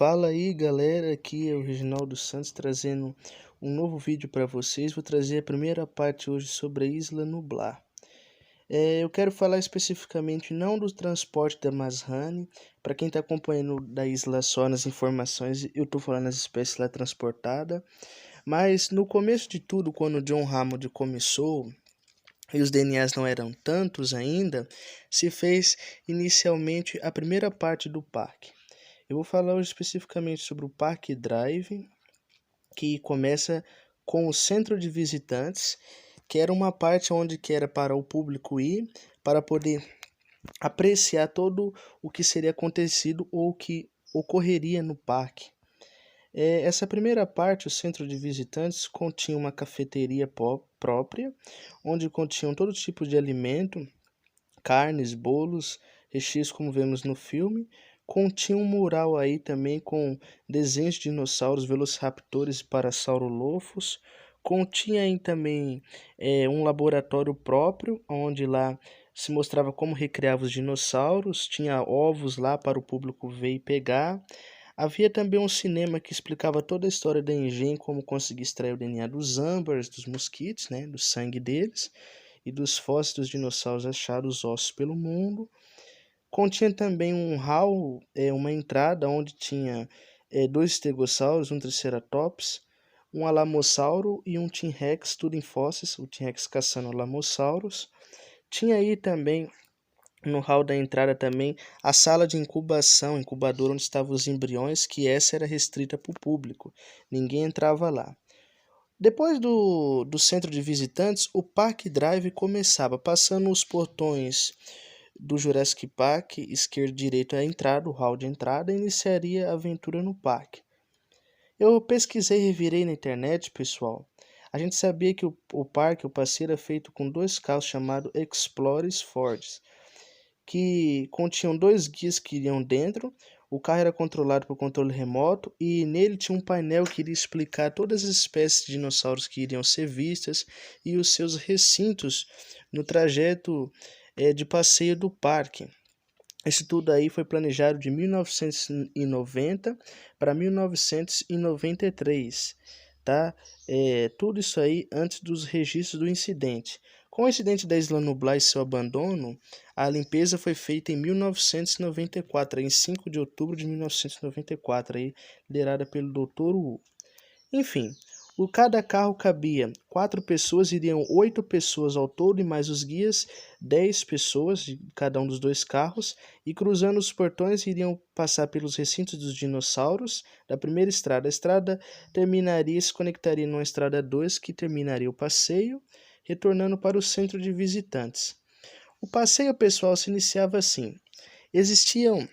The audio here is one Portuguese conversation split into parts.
Fala aí galera, aqui é o Reginaldo Santos trazendo um novo vídeo para vocês. Vou trazer a primeira parte hoje sobre a Isla Nublar. Eu quero falar especificamente não do transporte da Masrani. Para quem está acompanhando da isla só nas informações, eu estou falando das espécies lá transportadas. Mas no começo de tudo, quando o John Hammond começou e os DNAs não eram tantos ainda, se fez inicialmente a primeira parte do parque. Eu vou falar hoje especificamente sobre o Park Drive, que começa com o centro de visitantes, que era uma parte onde que era para o público ir, para poder apreciar todo o que seria acontecido ou o que ocorreria no parque. Essa primeira parte, o centro de visitantes, continha uma cafeteria própria, onde continham todo tipo de alimento, carnes, bolos, recheios como vemos no filme. Continha um mural aí também com desenhos de dinossauros, velociraptores e parasaurolophos. Continha aí também um laboratório próprio, onde lá se mostrava como recriava os dinossauros. Tinha ovos lá para o público ver e pegar. Havia também um cinema que explicava toda a história da engenho, como conseguir extrair o DNA dos âmbares, dos mosquitos, né, do sangue deles e dos fósseis dos dinossauros achados ossos pelo mundo. Continha também um hall, uma entrada onde tinha dois estegossauros, um triceratops, um alamossauro e um T-Rex, tudo em fósseis, o T-Rex caçando alamossauros. Tinha aí também no hall da entrada também a sala de incubação, incubadora onde estavam os embriões, que essa era restrita para o público, ninguém entrava lá. Depois do centro de visitantes, o Park Drive começava, passando os portões do Jurassic Park, esquerdo e direito a entrada, o hall de entrada, iniciaria a aventura no parque. Eu pesquisei e revirei na internet, pessoal. A gente sabia que o parque, o passeio, era feito com dois carros chamados Explorers Fords, que continham dois guias que iriam dentro. O carro era controlado por controle remoto e nele tinha um painel que iria explicar todas as espécies de dinossauros que iriam ser vistas e os seus recintos no trajeto de passeio do parque. Isso tudo aí foi planejado de 1990 para 1993, tá? Tudo isso aí antes dos registros do incidente. Com o incidente da Isla Nublar e seu abandono, a limpeza foi feita em 1994, em 5 de outubro de 1994, aí, liderada pelo Dr. Wu. Enfim, cada carro cabia 4 pessoas, iriam 8 pessoas ao todo e mais os guias, 10 pessoas de cada um dos dois carros, e cruzando os portões iriam passar pelos recintos dos dinossauros da primeira estrada. A estrada terminaria e se conectaria numa estrada 2 que terminaria o passeio, retornando para o centro de visitantes. O passeio pessoal se iniciava assim. Existiam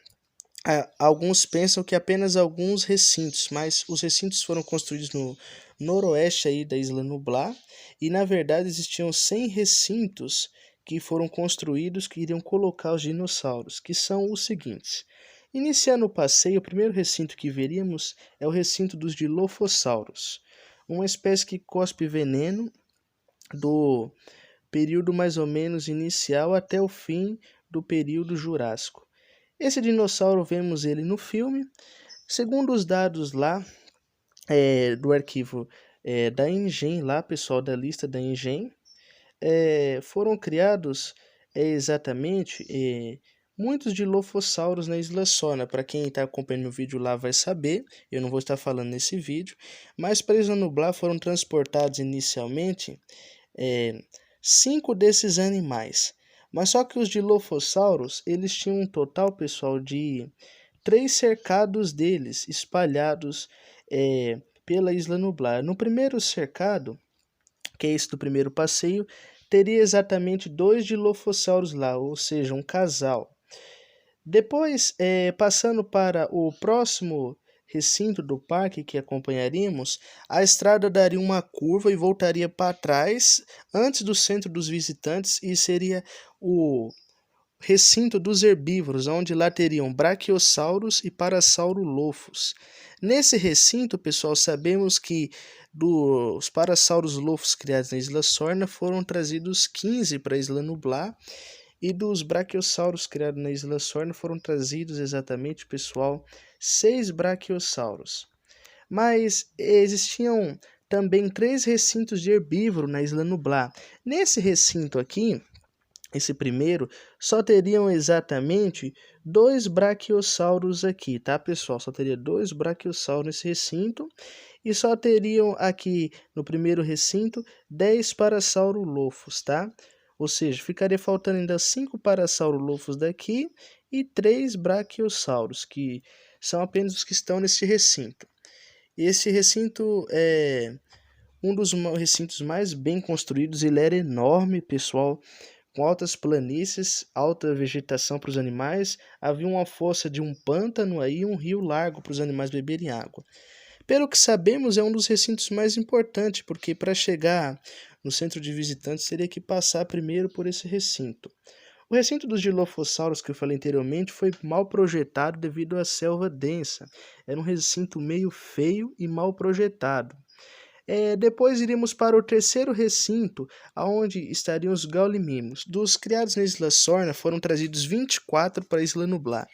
alguns pensam que apenas alguns recintos, mas os recintos foram construídos no noroeste aí da Isla Nublar e na verdade existiam 100 recintos que foram construídos que iriam colocar os dinossauros, que são os seguintes. Iniciando o passeio, o primeiro recinto que veríamos é o recinto dos Dilophosaurus, uma espécie que cospe veneno do período mais ou menos inicial até o fim do período Jurássico. Esse dinossauro, vemos ele no filme. Segundo os dados lá do arquivo da Engen, lá pessoal da lista da Engen, foram criados exatamente muitos dilofossauros na Isla Sorna. Para quem está acompanhando o vídeo lá vai saber, eu não vou estar falando nesse vídeo, mas para a Isla Nublar foram transportados inicialmente 5 desses animais. Mas só que os dilofossauros, eles tinham um total, pessoal, de 3 cercados deles, espalhados pela Isla Nublar. No primeiro cercado, que é esse do primeiro passeio, teria exatamente 2 dilofossauros lá, ou seja, um casal. Depois, passando para o próximo recinto do parque que acompanharíamos, a estrada daria uma curva e voltaria para trás antes do centro dos visitantes e seria o recinto dos herbívoros, onde lá teriam braquiossauros e parasaurolophos. Nesse recinto, pessoal, sabemos que dos parasaurolophos criados na Isla Sorna foram trazidos 15 para a Isla Nublar E dos braquiosauros criados na Isla Sorna foram trazidos exatamente, pessoal, 6 braquiosauros. Mas existiam também 3 recintos de herbívoro na Isla Nublar. Nesse recinto aqui, esse primeiro, só teriam exatamente 2 braquiosauros aqui, tá, pessoal? Só teria 2 braquiosauros nesse recinto e só teriam aqui no primeiro recinto 10 parasaurolofos, tá? Ou seja, ficaria faltando ainda 5 parasaurolofos daqui e 3 braquiosauros, que são apenas os que estão nesse recinto. Esse recinto é um dos recintos mais bem construídos, ele era enorme, pessoal, com altas planícies, alta vegetação para os animais, havia uma fossa de um pântano aí, um rio largo para os animais beberem água. Pelo que sabemos, é um dos recintos mais importantes, porque para chegar no centro de visitantes teria que passar primeiro por esse recinto. O recinto dos Dilophosaurus que eu falei anteriormente foi mal projetado devido à selva densa. Era um recinto meio feio e mal projetado. Depois iríamos para o terceiro recinto, onde estariam os gaulimimos. Dos criados na Isla Sorna foram trazidos 24 para a Isla Nublar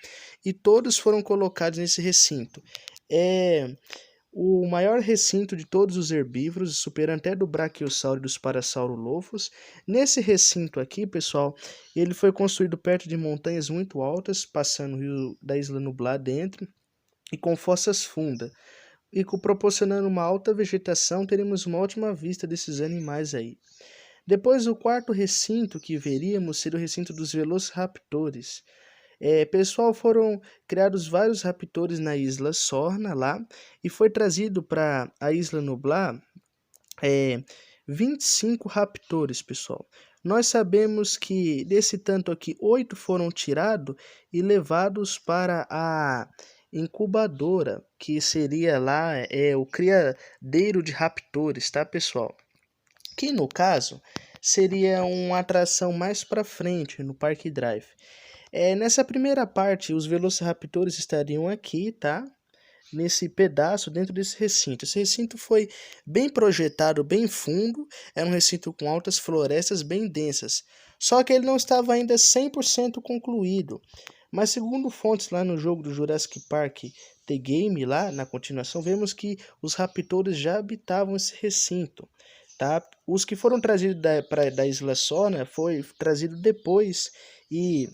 e todos foram colocados nesse recinto. É o maior recinto de todos os herbívoros, superando até do brachiosauro e dos parasaurolofos. Nesse recinto aqui, pessoal, ele foi construído perto de montanhas muito altas, passando o rio da Isla Nublar dentro e com fossas fundas. E proporcionando uma alta vegetação, teremos uma ótima vista desses animais aí. Depois, o quarto recinto que veríamos seria o recinto dos velociraptores. Pessoal, foram criados vários raptores na Isla Sorna lá, e foi trazido para a Isla Nublar 25 raptores, pessoal. Nós sabemos que desse tanto aqui, 8 foram tirados e levados para a incubadora, que seria lá o criadeiro de raptores, tá, pessoal? Que no caso seria uma atração mais para frente no Park Drive. Nessa primeira parte, os velociraptores estariam aqui, tá? Nesse pedaço dentro desse recinto. Esse recinto foi bem projetado, bem fundo, era um recinto com altas florestas bem densas. Só que ele não estava ainda 100% concluído. Mas segundo fontes lá no jogo do Jurassic Park The Game, lá na continuação, vemos que os raptores já habitavam esse recinto. Tá? Os que foram trazidos da Isla Sorna foi trazido depois e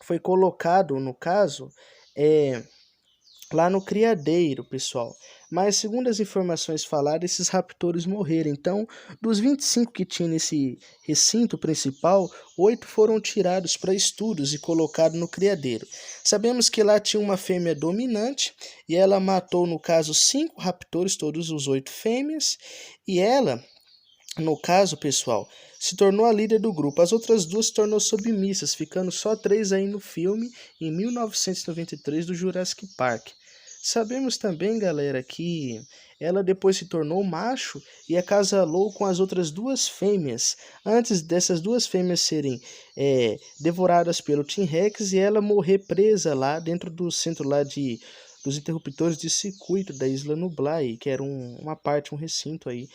foi colocado, no caso, lá no criadeiro, pessoal. Mas segundo as informações faladas, esses raptores morreram. Então, dos 25 que tinha nesse recinto principal, 8 foram tirados para estudos e colocados no criadeiro. Sabemos que lá tinha uma fêmea dominante e ela matou, no caso, 5 raptores, todos os 8 fêmeas, e ela, no caso, pessoal, se tornou a líder do grupo. As outras 2 se tornou submissas, ficando só 3 aí no filme em 1993 do Jurassic Park. Sabemos também, galera, que ela depois se tornou macho e acasalou com as outras 2 fêmeas, antes dessas 2 fêmeas serem devoradas pelo T-Rex e ela morrer presa lá dentro do centro lá dos interruptores de circuito da Isla Nublar, que era uma parte, um recinto aí,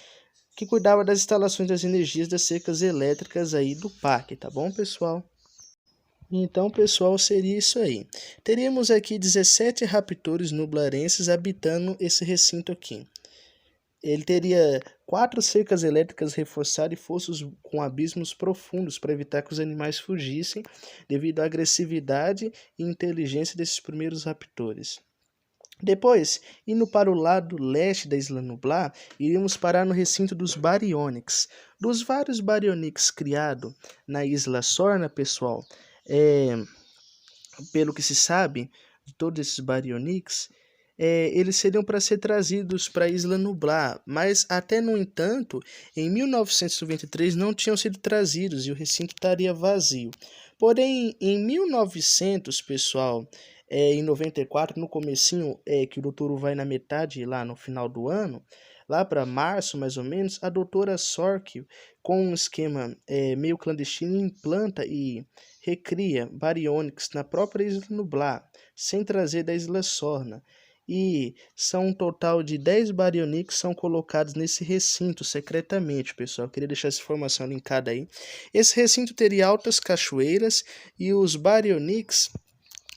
que cuidava das instalações das energias das cercas elétricas aí do parque, tá bom, pessoal? Então, pessoal, seria isso aí. Teríamos aqui 17 raptores nublarenses habitando esse recinto aqui. Ele teria 4 cercas elétricas reforçadas e fossos com abismos profundos para evitar que os animais fugissem devido à agressividade e inteligência desses primeiros raptores. Depois, indo para o lado leste da Isla Nublar, iríamos parar no recinto dos Baryonyx. Dos vários Baryonyx criados na Isla Sorna, pessoal, pelo que se sabe de todos esses Baryonyx, eles seriam para ser trazidos para a Isla Nublar, mas até no entanto, em 1993 não tinham sido trazidos e o recinto estaria vazio. Porém, em 1900, pessoal, em 94, no comecinho, que o doutor vai na metade, lá no final do ano, lá para março mais ou menos, a doutora Sork, com um esquema meio clandestino, implanta e recria Baryonyx na própria Isla Nublar, sem trazer da Isla Sorna. e são um total de 10 Baryonyx que são colocados nesse recinto secretamente, pessoal. Eu queria deixar essa informação linkada aí. Esse recinto teria altas cachoeiras e os Baryonyx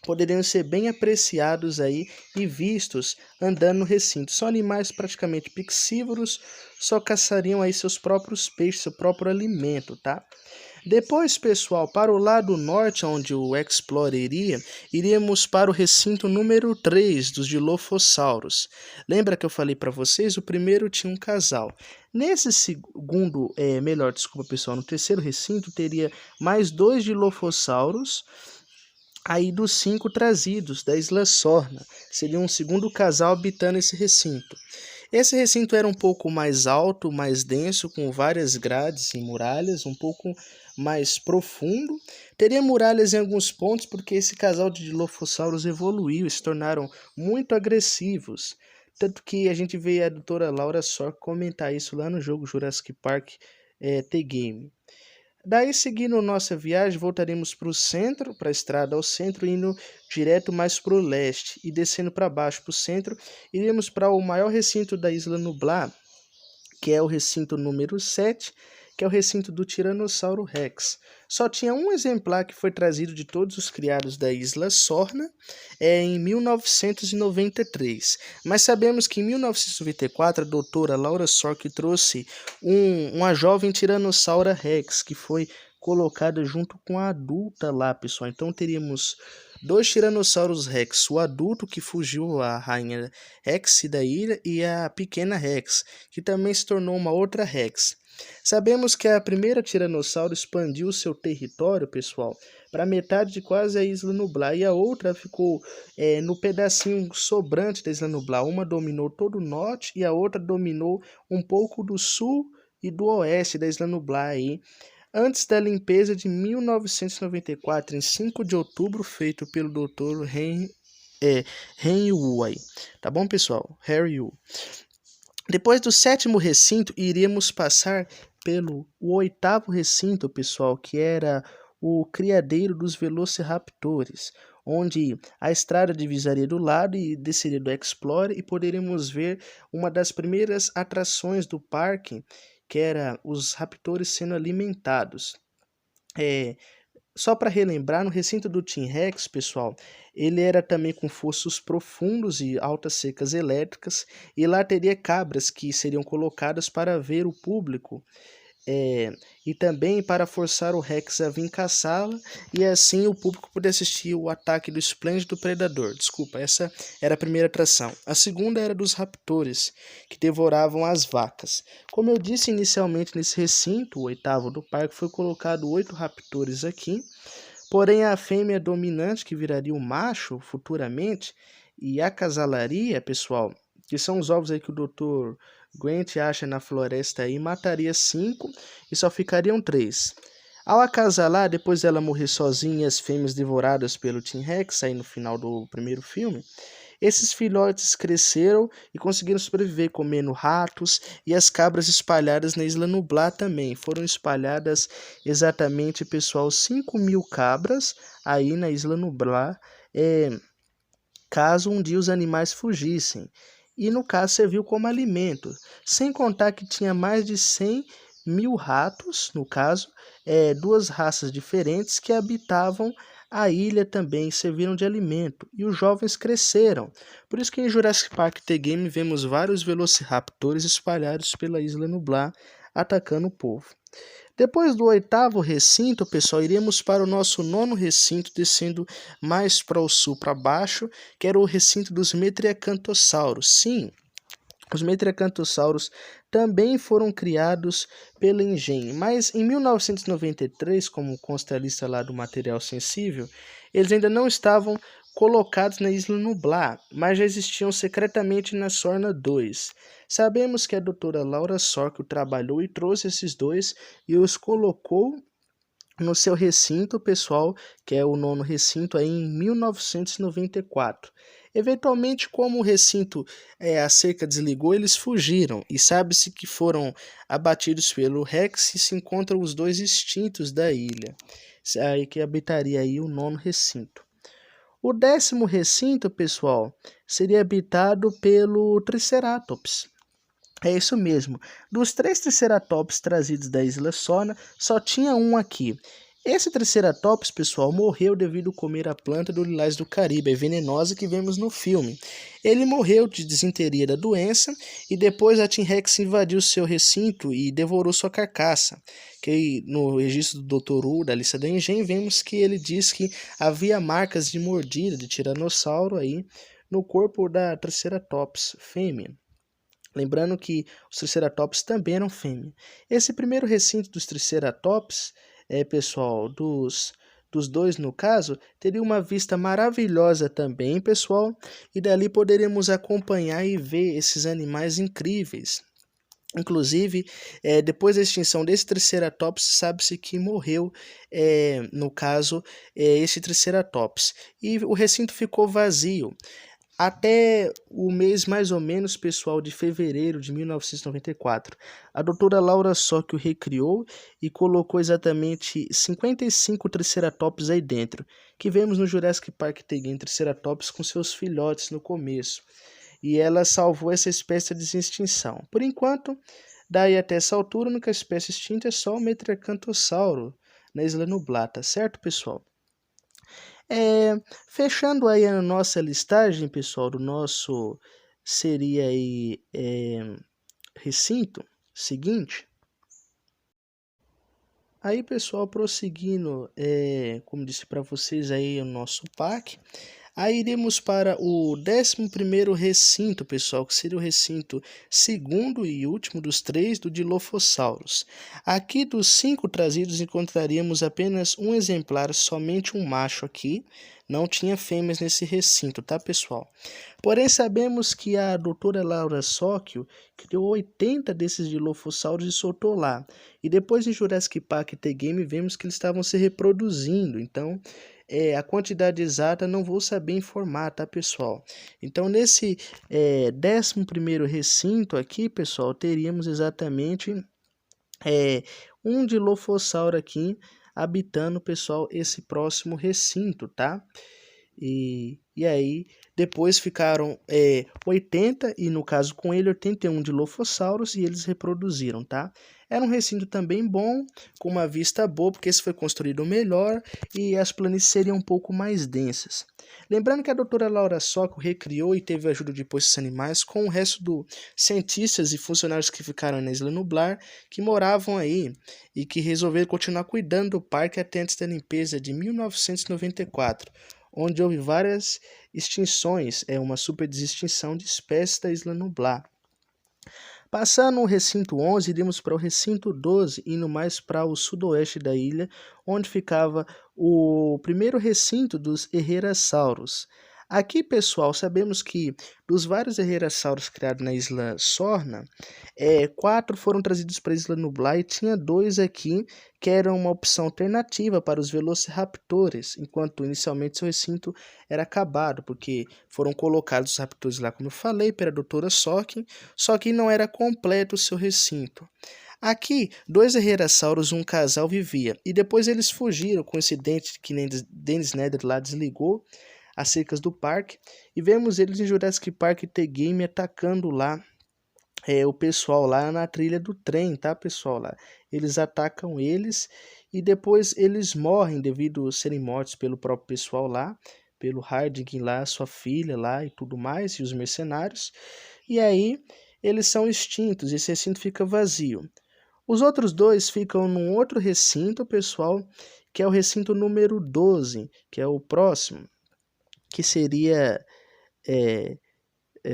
poderiam ser bem apreciados aí e vistos andando no recinto. São animais praticamente pixívoros, só caçariam aí seus próprios peixes, seu próprio alimento, tá? Depois, pessoal, para o lado norte, onde o Explorer iria, iríamos para o recinto número 3 dos Dilophosaurus. Lembra que eu falei para vocês? O primeiro tinha um casal. Nesse segundo, desculpa, pessoal, no terceiro recinto teria mais 2 Dilophosaurus, aí dos 5 trazidos da Isla Sorna. Seria um segundo casal habitando esse recinto. Esse recinto era um pouco mais alto, mais denso, com várias grades e muralhas, um pouco mais profundo. Teria muralhas em alguns pontos, porque esse casal de Dilophosaurus evoluiu e se tornaram muito agressivos. Tanto que a gente vê a doutora Laura Sork comentar isso lá no jogo Jurassic Park The Game. Daí, seguindo nossa viagem, voltaremos para o centro, para a estrada ao centro, indo direto mais para o leste e descendo para baixo para o centro, iremos para o maior recinto da Isla Nublar, que é o recinto número 7, que é o recinto do Tiranossauro Rex. Só tinha um exemplar que foi trazido de todos os criados da Isla Sorna em 1993. Mas sabemos que em 1994 a doutora Laura Sork trouxe uma jovem Tiranossauro Rex, que foi colocada junto com a adulta lá, pessoal. Então teríamos 2 Tiranossauros Rex, o adulto que fugiu a rainha Rex da ilha e a pequena Rex, que também se tornou uma outra Rex. Sabemos que a primeira Tiranossauro expandiu seu território, pessoal, para metade de quase a Isla Nublar, e a outra ficou no pedacinho sobrante da Isla Nublar. Uma dominou todo o norte e a outra dominou um pouco do sul e do oeste da Isla Nublar aí, antes da limpeza de 1994, em 5 de outubro, feito pelo Dr. Henry Wu aí. Tá bom, pessoal? Harry Wu. Depois do 7º recinto, iríamos passar pelo 8º recinto, pessoal, que era o criadeiro dos Velociraptores, onde a estrada divisaria do lado e desceria do Explorer, e poderíamos ver uma das primeiras atrações do parque, que era os raptores sendo alimentados. Só para relembrar, no recinto do T-Rex, pessoal, ele era também com fossos profundos e altas secas elétricas, e lá teria cabras que seriam colocadas para ver o público, e também para forçar o Rex a vir caçá-la, e assim o público poder assistir o ataque do esplêndido predador. Desculpa, essa era a primeira atração. A segunda era dos raptores, que devoravam as vacas. Como eu disse inicialmente, nesse recinto, o 8º do parque, foi colocado 8 raptores aqui, porém a fêmea dominante, que viraria o macho futuramente, e acasalaria, pessoal, que são os ovos aí que o Dr. Grant acha na floresta aí, mataria 5 e só ficariam 3. Ao acasalar, depois dela morrer sozinha e as fêmeas devoradas pelo T-Rex aí no final do primeiro filme, esses filhotes cresceram e conseguiram sobreviver comendo ratos, e as cabras espalhadas na Isla Nublar também. Foram espalhadas exatamente, pessoal, 5.000 cabras aí na Isla Nublar, caso um dia os animais fugissem. E no caso serviu como alimento, sem contar que tinha mais de 100.000 ratos, no caso, 2 raças diferentes que habitavam a ilha também, serviram de alimento, e os jovens cresceram. Por isso que em Jurassic Park The Game vemos vários velociraptores espalhados pela Isla Nublar, atacando o povo. Depois do 8º recinto, pessoal, iremos para o nosso 9º recinto, descendo mais para o sul, para baixo, que era o recinto dos Metriacantossauros. Sim, os Metriacantossauros também foram criados pela Engen, mas em 1993, como consta a lista lá do material sensível, eles ainda não estavam colocados na Isla Nublar, mas já existiam secretamente na Sorna 2. Sabemos que a doutora Laura Sork trabalhou e trouxe esses 2 e os colocou no seu recinto pessoal, que é o 9º recinto, aí em 1994. Eventualmente, como o recinto a cerca desligou, eles fugiram, e sabe-se que foram abatidos pelo Rex, e se encontram os 2 extintos da ilha, aí que habitaria aí o 9º recinto. O 10º recinto, pessoal, seria habitado pelo Triceratops. É isso mesmo. Dos 3 Triceratops trazidos da Isla Sorna, só tinha um aqui. Esse Triceratops, pessoal, morreu devido a comer a planta do lilás do Caribe, a venenosa que vemos no filme. Ele morreu de disenteria da doença e depois a T-Rex invadiu seu recinto e devorou sua carcaça. Que no registro do Dr. Wu, da lista da Engen, vemos que ele diz que havia marcas de mordida de tiranossauro aí no corpo da Triceratops fêmea. Lembrando que os Triceratops também eram fêmea. Esse primeiro recinto dos Triceratops, pessoal, dos dois no caso, teria uma vista maravilhosa também, pessoal, e dali poderíamos acompanhar e ver esses animais incríveis. Inclusive, depois da extinção desse Triceratops, sabe-se que morreu, no caso, esse Triceratops. E o recinto ficou vazio. Até o mês mais ou menos, pessoal, de fevereiro de 1994, a doutora Laura Socchio recriou e colocou exatamente 55 Triceratops aí dentro, que vemos no Jurassic Park The Game Triceratops com seus filhotes no começo. E ela salvou essa espécie de extinção. Por enquanto, daí até essa altura, a única espécie extinta é só o Metracantossauro na Isla Nublar, tá certo, pessoal? Fechando aí a nossa listagem, pessoal, do nosso seria aí recinto seguinte. Aí, pessoal, prosseguindo, como disse para vocês aí o nosso parque. Aí iremos para o 11º recinto, pessoal, que seria o recinto segundo e último dos 3 do Dilophosaurus. Aqui dos 5 trazidos encontraríamos apenas um exemplar, somente um macho aqui. Não tinha fêmeas nesse recinto, tá, pessoal? Porém, sabemos que a doutora Laura Socchio criou 80 desses Dilophosaurus e soltou lá. E depois em Jurassic Park The Game vemos que eles estavam se reproduzindo, então a quantidade exata não vou saber informar, tá, pessoal? Então, nesse 11º recinto aqui, pessoal, teríamos exatamente um Dilophosauro aqui habitando, pessoal, esse próximo recinto, tá? E aí, depois ficaram 80, e no caso com ele, 81 Dilophosaurus, e eles reproduziram, tá? Era um recinto também bom, com uma vista boa, porque esse foi construído melhor e as planícies seriam um pouco mais densas. Lembrando que a doutora Laura Socchio recriou e teve a ajuda de esses animais com o resto dos cientistas e funcionários que ficaram na Isla Nublar, que moravam aí e que resolveram continuar cuidando do parque até antes da limpeza de 1994, onde houve várias extinções, uma super extinção de espécies da Isla Nublar. Passando o recinto 11, iremos para o recinto 12, indo mais para o sudoeste da ilha, onde ficava o primeiro recinto dos Herrerasaurus. Aqui, pessoal, sabemos que dos vários Herrerasaurus criados na Isla Sorna, 4 foram trazidos para a Isla Nublar e tinha 2 aqui que eram uma opção alternativa para os Velociraptores, enquanto inicialmente seu recinto era acabado, porque foram colocados os raptores lá, como eu falei, pela doutora Socchio, só que não era completo o seu recinto. Aqui, 2 Herrerasaurus, um casal, vivia, e depois eles fugiram com esse dente que nem Dennis Nedry lá desligou as cercas do parque, e vemos eles em Jurassic Park The Game atacando lá o pessoal lá na trilha do trem, tá, pessoal? Lá eles atacam eles e depois eles morrem devido a serem mortos pelo próprio pessoal lá, pelo Harding lá, sua filha lá e tudo mais, e os mercenários. E aí eles são extintos, esse recinto fica vazio. Os outros 2 ficam num outro recinto, pessoal, que é o recinto número 12, que é o próximo, que seria...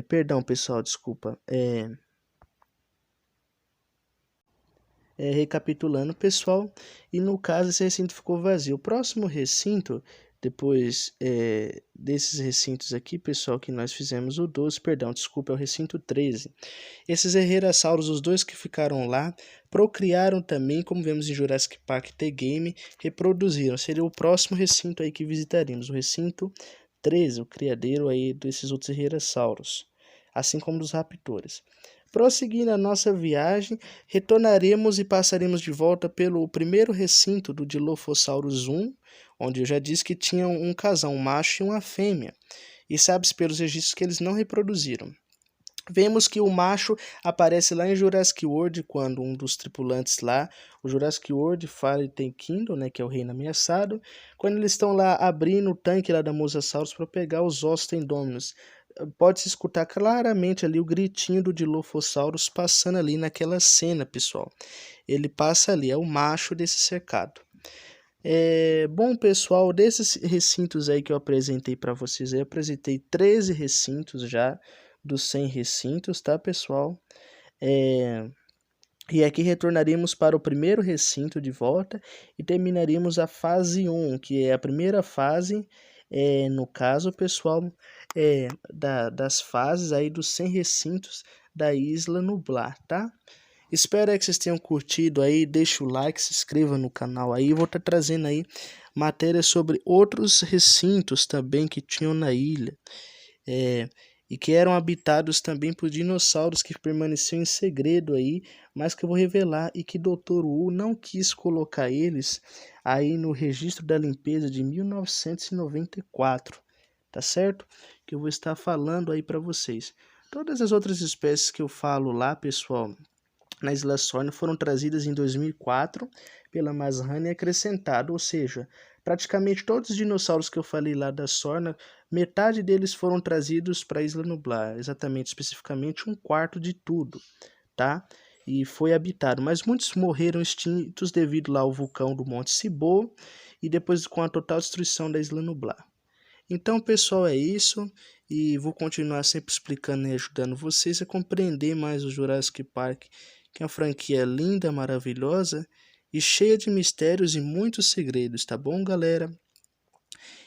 perdão, pessoal, desculpa. Recapitulando, pessoal, e no caso esse recinto ficou vazio. O próximo recinto, depois desses recintos aqui, pessoal, que nós fizemos o 12, perdão, desculpa, é o recinto 13. Esses Herrerasaurus, os 2 que ficaram lá, procriaram também, como vemos em Jurassic Park The Game, reproduziram. Seria o próximo recinto aí que visitaríamos, o recinto 13, o criadeiro aí desses outros Herrerasaurus, assim como dos raptores. Prosseguindo a nossa viagem, retornaremos e passaremos de volta pelo primeiro recinto do Dilophosaurus 1, onde eu já disse que tinha um casal, um macho e uma fêmea, e sabe-se pelos registros que eles não reproduziram. Vemos que o macho aparece lá em Jurassic World, quando um dos tripulantes lá, o Jurassic World Fallen Kingdom, né, que é o reino ameaçado, quando eles estão lá abrindo o tanque lá da Mosasaurus para pegar os ossos tendôminos. Pode-se escutar claramente ali o gritinho do Dilophosaurus passando ali naquela cena, pessoal. Ele passa ali, é o macho desse cercado. Bom, pessoal, desses recintos aí que eu apresentei para vocês, eu apresentei 13 recintos já, dos 100 recintos, tá, pessoal? E aqui retornaríamos para o primeiro recinto de volta e terminaríamos a fase 1, que é a primeira fase, no caso, pessoal, das fases aí dos 100 recintos da Isla Nublar, tá? Espero que vocês tenham curtido aí, deixa o like, se inscreva no canal aí, vou estar trazendo aí matérias sobre outros recintos também que tinham na ilha, e que eram habitados também por dinossauros que permaneciam em segredo aí, mas que eu vou revelar e que Dr. Wu não quis colocar eles aí no registro da limpeza de 1994, tá certo? Que eu vou estar falando aí para vocês. Todas as outras espécies que eu falo lá, pessoal, na Isla Sorna foram trazidas em 2004 pela Mazrani e acrescentado, ou seja, praticamente todos os dinossauros que eu falei lá da Sorna, metade deles foram trazidos para a Isla Nublar, exatamente, especificamente um quarto de tudo, tá? E foi habitado, mas muitos morreram extintos devido lá ao vulcão do Monte Cibô e depois com a total destruição da Isla Nublar. Então, pessoal, é isso, e vou continuar sempre explicando e ajudando vocês a compreender mais o Jurassic Park, que é uma franquia linda, maravilhosa e cheia de mistérios e muitos segredos, tá bom, galera?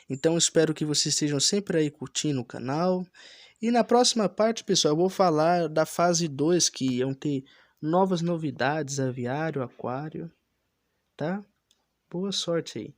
Então, espero que vocês estejam sempre aí curtindo o canal. E na próxima parte, pessoal, eu vou falar da fase 2, que iam ter novas novidades, aviário, aquário, tá? Boa sorte aí.